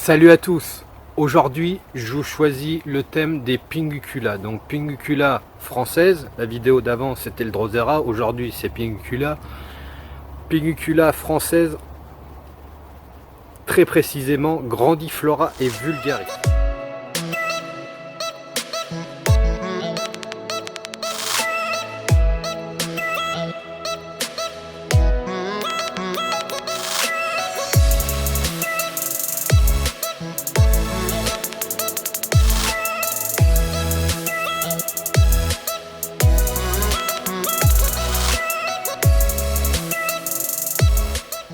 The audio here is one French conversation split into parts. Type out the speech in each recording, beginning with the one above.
Salut à tous. Aujourd'hui je vous choisis le thème des Pinguicula. Donc Pinguicula française, la vidéo d'avant c'était le Drosera, aujourd'hui c'est Pinguicula. Pinguicula française, très précisément Grandiflora et Vulgaris.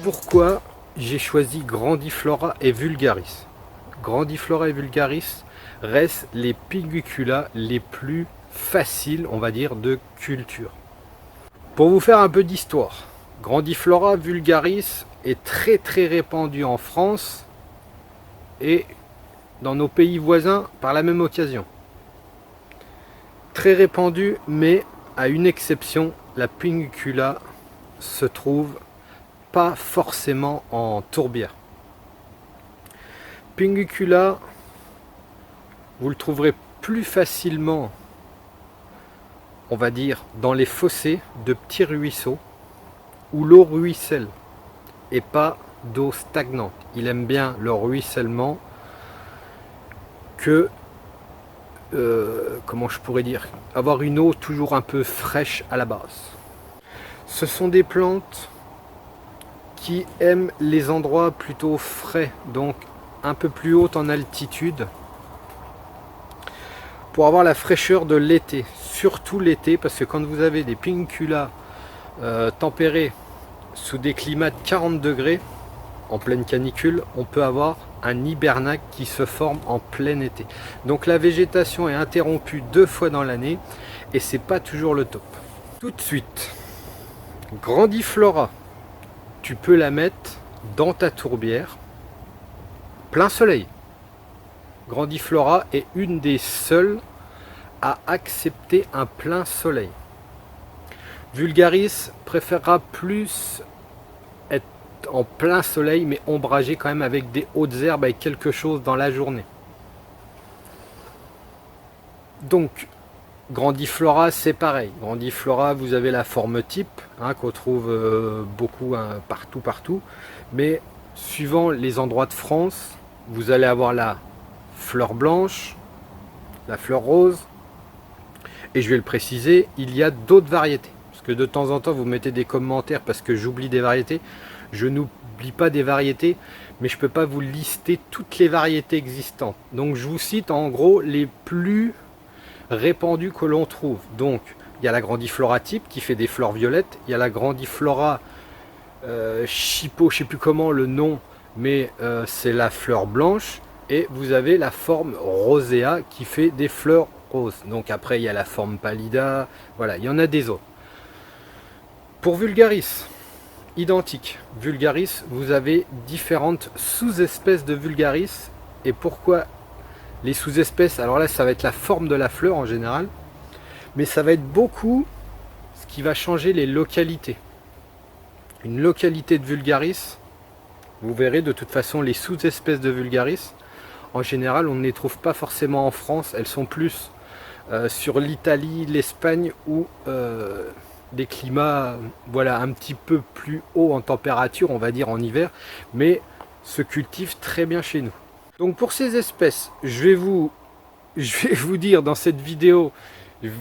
Pourquoi j'ai choisi Grandiflora et Vulgaris? Grandiflora et Vulgaris restent les Pinguicula les plus faciles, on va dire, de culture. Pour vous faire un peu d'histoire, Grandiflora Vulgaris est très répandu en France et dans nos pays voisins par la même occasion. Très répandu, mais à une exception, la Pinguicula se trouve pas forcément en tourbière. Pinguicula, vous le trouverez plus facilement, on va dire, dans les fossés de petits ruisseaux où l'eau ruisselle et pas d'eau stagnante. Il aime bien le ruissellement que, comment je pourrais dire, avoir une eau toujours un peu fraîche à la base. Ce sont des plantes qui aiment les endroits plutôt frais, donc un peu plus haut en altitude, pour avoir la fraîcheur de l'été, surtout l'été, parce que quand vous avez des Pinguicula tempérés sous des climats de 40 degrés en pleine canicule, on peut avoir un hibernac qui se forme en plein été. Donc la végétation est interrompue 2 fois dans l'année et c'est pas toujours le top. Tout de suite, Grandiflora, tu peux la mettre dans ta tourbière, plein soleil. Grandiflora est une des seules à accepter un plein soleil. Vulgaris préférera plus être en plein soleil, mais ombragé quand même avec des hautes herbes, avec quelque chose dans la journée. Donc, Grandiflora, c'est pareil. Grandiflora, vous avez la forme type, qu'on trouve beaucoup partout. Mais suivant les endroits de France, vous allez avoir la fleur blanche, la fleur rose. Et je vais le préciser, il y a d'autres variétés. Parce que de temps en temps, vous mettez des commentaires parce que j'oublie des variétés. Je n'oublie pas des variétés, mais je ne peux pas vous lister toutes les variétés existantes. Donc je vous cite en gros les plus répandus que l'on trouve. Donc il y a la Grandiflora type qui fait des fleurs violettes, il y a la Grandiflora Chipot, je sais plus comment le nom, mais c'est la fleur blanche, et vous avez la forme Rosea qui fait des fleurs roses. Donc après il y a la forme Pallida, voilà, il y en a des autres. Pour Vulgaris, identique. Vulgaris, vous avez différentes sous-espèces de Vulgaris. Et pourquoi les sous-espèces? Alors là, ça va être la forme de la fleur en général, mais ça va être beaucoup ce qui va changer les localités. Une localité de Vulgaris, vous verrez de toute façon les sous-espèces de Vulgaris, en général on ne les trouve pas forcément en France, elles sont plus sur l'Italie, l'Espagne ou des climats, voilà, un petit peu plus haut en température, on va dire en hiver, mais se cultivent très bien chez nous. Donc pour ces espèces, je vais vous dire dans cette vidéo,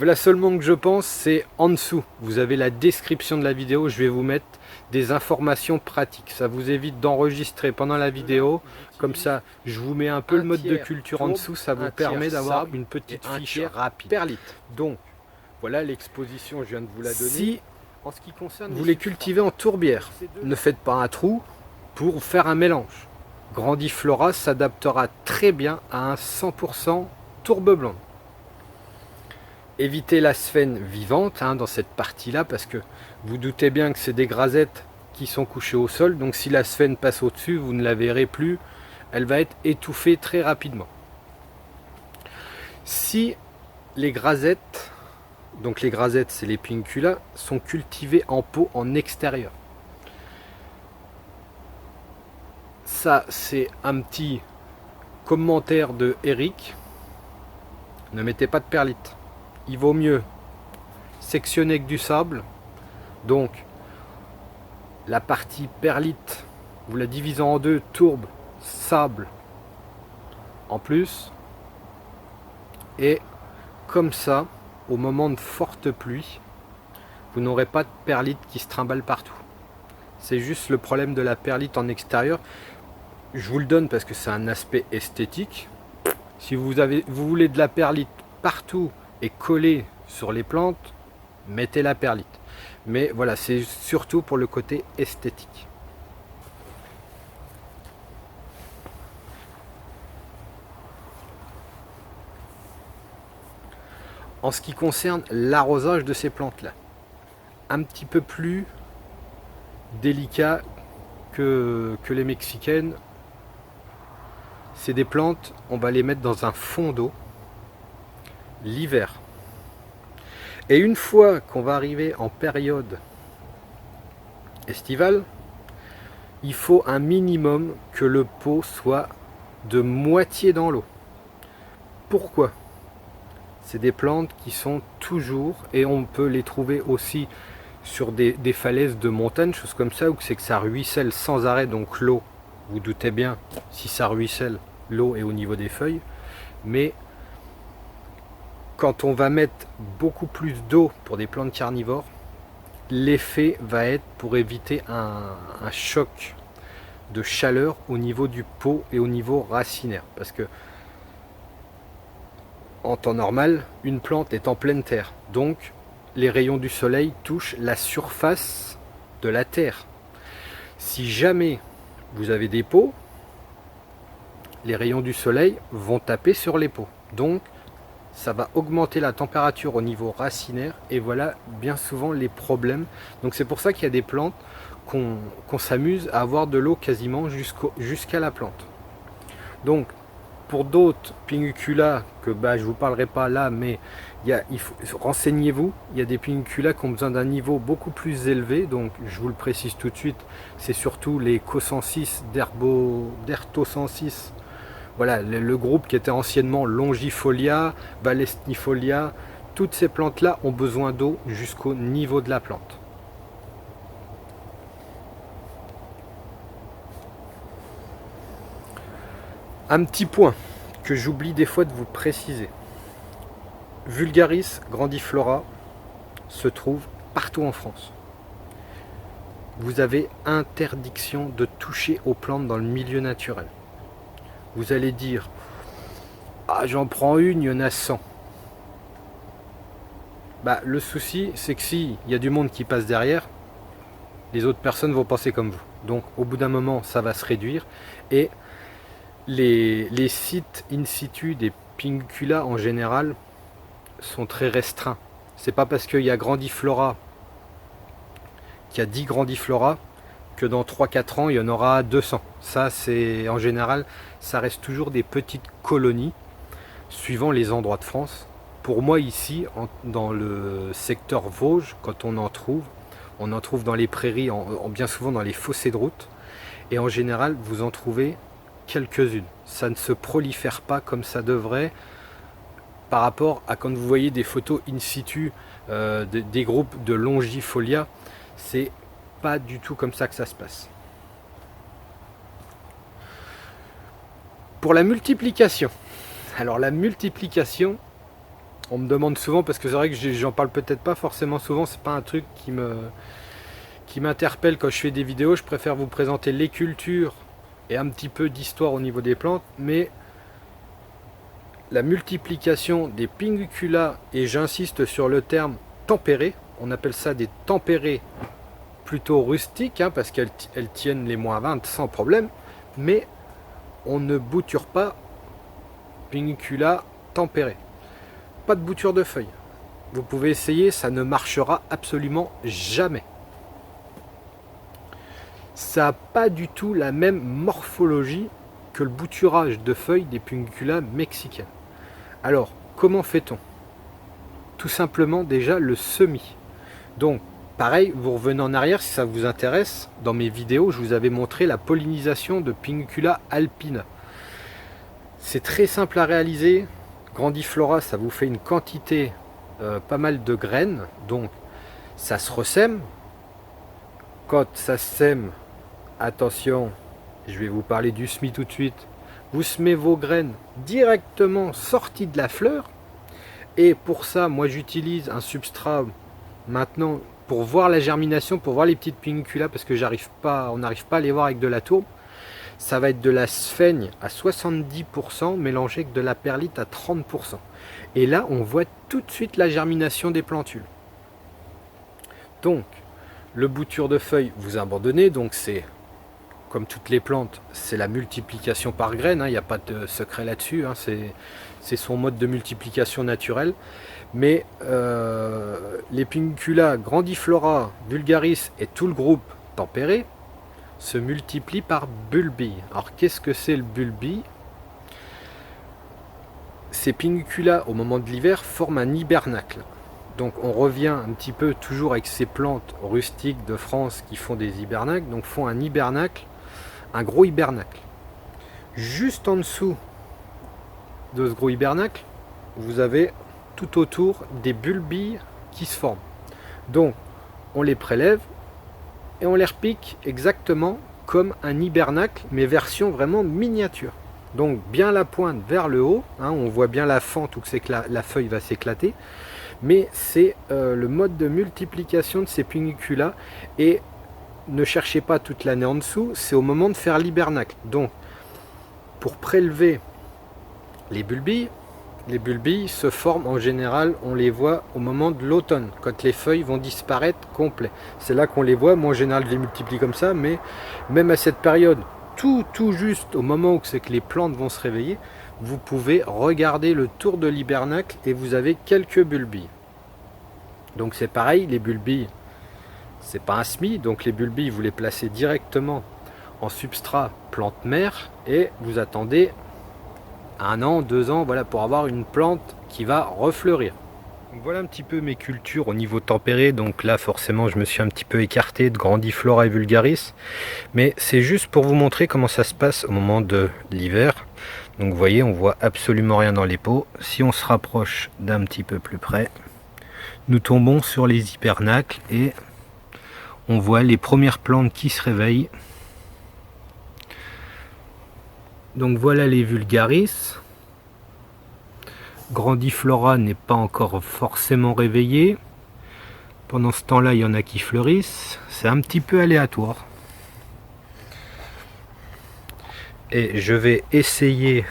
la seule que je pense, c'est en dessous. Vous avez la description de la vidéo, je vais vous mettre des informations pratiques. Ça vous évite d'enregistrer pendant la vidéo. Comme ça, je vous mets un peu le mode de culture en dessous. Ça vous permet d'avoir une petite fiche rapide. Perlite. Donc, voilà l'exposition, je viens de vous la donner. Si en ce qui concerne vous les cultivez en tourbière, ne faites pas un trou pour faire un mélange. Grandiflora s'adaptera très bien à un 100% tourbe blonde. Évitez la sphène vivante dans cette partie-là, parce que vous doutez bien que c'est des grasettes qui sont couchées au sol. Donc si la sphène passe au-dessus, vous ne la verrez plus. Elle va être étouffée très rapidement. Si les grasettes, donc les grasettes c'est les Pinguicula, sont cultivées en pot en extérieur, ça c'est un petit Commentaire de Eric, ne mettez pas de perlite. Il vaut mieux sectionner avec du sable. Donc la partie perlite, vous la divisez en deux, tourbe, sable en plus. Et comme ça, au moment de forte pluie, vous n'aurez pas de perlite qui se trimballe partout. C'est juste le problème de la perlite en extérieur. Je vous le donne parce que c'est un aspect esthétique. Si vous voulez de la perlite partout et collée sur les plantes, mettez la perlite. Mais voilà, c'est surtout pour le côté esthétique. En ce qui concerne l'arrosage de ces plantes-là, un petit peu plus délicat que les mexicaines. C'est des plantes, on va les mettre dans un fond d'eau l'hiver. Et une fois qu'on va arriver en période estivale, il faut un minimum que le pot soit de moitié dans l'eau. Pourquoi? C'est des plantes qui sont toujours, et on peut les trouver aussi sur des falaises de montagne, choses comme ça, où c'est que ça ruisselle sans arrêt, donc l'eau, vous doutez bien, si ça ruisselle, l'eau est au niveau des feuilles. Mais quand on va mettre beaucoup plus d'eau pour des plantes carnivores, l'effet va être pour éviter un choc de chaleur au niveau du pot et au niveau racinaire. Parce que en temps normal, une plante est en pleine terre. Donc les rayons du soleil touchent la surface de la terre. Si jamais vous avez des pots, les rayons du soleil vont taper sur les pots. Donc ça va augmenter la température au niveau racinaire et voilà bien souvent les problèmes. Donc c'est pour ça qu'il y a des plantes qu'on s'amuse à avoir de l'eau quasiment jusqu'à la plante. Donc pour d'autres Pinguicula que je vous parlerai pas là, mais renseignez-vous, il y a des Pinguicula qui ont besoin d'un niveau beaucoup plus élevé. Donc je vous le précise tout de suite, c'est surtout les Co106, d'Erto106. Voilà, le groupe qui était anciennement Longifolia, Balestifolia, toutes ces plantes-là ont besoin d'eau jusqu'au niveau de la plante. Un petit point que j'oublie des fois de vous préciser. Vulgaris grandiflora se trouve partout en France. Vous avez interdiction de toucher aux plantes dans le milieu naturel. Vous allez dire, ah j'en prends une, il y en a 100. Le souci, c'est que s'il y a du monde qui passe derrière, les autres personnes vont penser comme vous. Donc au bout d'un moment, ça va se réduire. Et les sites in situ des Pinguicula en général sont très restreints. C'est pas parce qu'il y a Grandiflora, qu'il y a 10 Grandiflora, que dans 3-4 ans il y en aura 200. Ça c'est en général, ça reste toujours des petites colonies suivant les endroits de France. Pour moi ici, dans le secteur Vosges, quand on en trouve dans les prairies, bien souvent dans les fossés de route, et en général vous en trouvez quelques-unes. Ça ne se prolifère pas comme ça devrait par rapport à quand vous voyez des photos in situ des groupes de Longifolia. C'est pas du tout comme ça que ça se passe. Pour la multiplication, alors la multiplication, on me demande souvent, parce que c'est vrai que j'en parle peut-être pas forcément souvent, c'est pas un truc qui m'interpelle quand je fais des vidéos. Je préfère vous présenter les cultures et un petit peu d'histoire au niveau des plantes, mais la multiplication des Pinguicula, et j'insiste sur le terme tempéré, on appelle ça des tempérés plutôt rustiques, parce qu'elles tiennent les -20 sans problème, mais on ne bouture pas Pinguicula tempéré. Pas de bouture de feuilles. Vous pouvez essayer, ça ne marchera absolument jamais. Ça n'a pas du tout la même morphologie que le bouturage de feuilles des Pinguicula mexicaines. Alors, comment fait-on? Tout simplement déjà le semis. Donc, pareil, vous revenez en arrière si ça vous intéresse. Dans mes vidéos, je vous avais montré la pollinisation de Pinguicula alpina. C'est très simple à réaliser. Grandiflora, ça vous fait une quantité pas mal de graines, donc ça se ressème. Quand ça se sème, attention, je vais vous parler du semis tout de suite. Vous semez vos graines directement sorties de la fleur. Et pour ça, moi j'utilise un substrat maintenant pour voir la germination, pour voir les petites pinnuculas, parce que on n'arrive pas à les voir avec de la tourbe. Ça va être de la sphaigne à 70% mélangée avec de la perlite à 30%. Et là, on voit tout de suite la germination des plantules. Donc, le bouture de feuilles, vous abandonnez. Donc, c'est comme toutes les plantes, c'est la multiplication par graines. Il n'y a pas de secret là-dessus. C'est son mode de multiplication naturelle. Mais les Pinnucula, Grandiflora, Vulgaris et tout le groupe tempéré se multiplient par bulbille. Alors qu'est-ce que c'est le bulbille? Ces Pinnucula au moment de l'hiver forment un hibernacle. Donc on revient un petit peu toujours avec ces plantes rustiques de France qui font des hibernacles, donc font un hibernacle, un gros hibernacle. Juste en dessous de ce gros hibernacle, vous avez tout autour des bulbilles qui se forment. Donc on les prélève et on les repique exactement comme un hibernacle, mais version vraiment miniature. Donc bien la pointe vers le haut, on voit bien la fente où c'est que la feuille va s'éclater, mais c'est le mode de multiplication de ces Pinnucula. Et ne cherchez pas toute l'année en dessous, c'est au moment de faire l'hibernacle. Donc pour prélever les bulbilles se forment en général, on les voit au moment de l'automne, quand les feuilles vont disparaître complet. C'est là qu'on les voit. Moi en général je les multiplie comme ça, mais même à cette période, tout juste au moment où c'est que les plantes vont se réveiller, vous pouvez regarder le tour de l'hibernacle et vous avez quelques bulbilles. Donc c'est pareil, les bulbilles, c'est pas un semis, donc les bulbilles vous les placez directement en substrat plante mère et vous attendez 1 an, 2 ans, voilà, pour avoir une plante qui va refleurir. Donc voilà un petit peu mes cultures au niveau tempéré. Donc là forcément je me suis un petit peu écarté de Grandiflora et Vulgaris, mais c'est juste pour vous montrer comment ça se passe au moment de l'hiver. Donc vous voyez, on voit absolument rien dans les pots. Si on se rapproche d'un petit peu plus près, nous tombons sur les hibernacles et on voit les premières plantes qui se réveillent. Donc voilà les Vulgaris. Grandiflora n'est pas encore forcément réveillé. Pendant ce temps-là, il y en a qui fleurissent. C'est un petit peu aléatoire. Et je vais essayer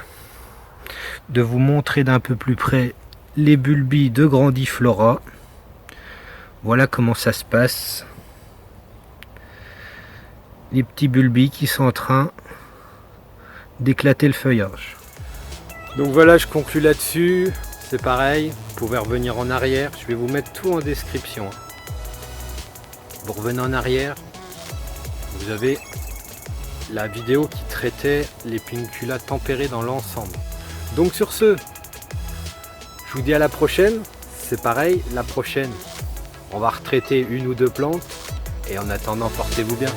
de vous montrer d'un peu plus près les bulbilles de Grandiflora. Voilà comment ça se passe. Les petits bulbilles qui sont en train d'éclater le feuillage. Donc voilà, je conclue là-dessus. C'est pareil, vous pouvez revenir en arrière. Je vais vous mettre tout en description. Vous revenez en arrière, vous avez la vidéo qui traitait les Pinnucula tempérés dans l'ensemble. Donc sur ce, je vous dis à la prochaine. C'est pareil, la prochaine, on va retraiter 1 ou 2 plantes. Et en attendant, portez-vous bien.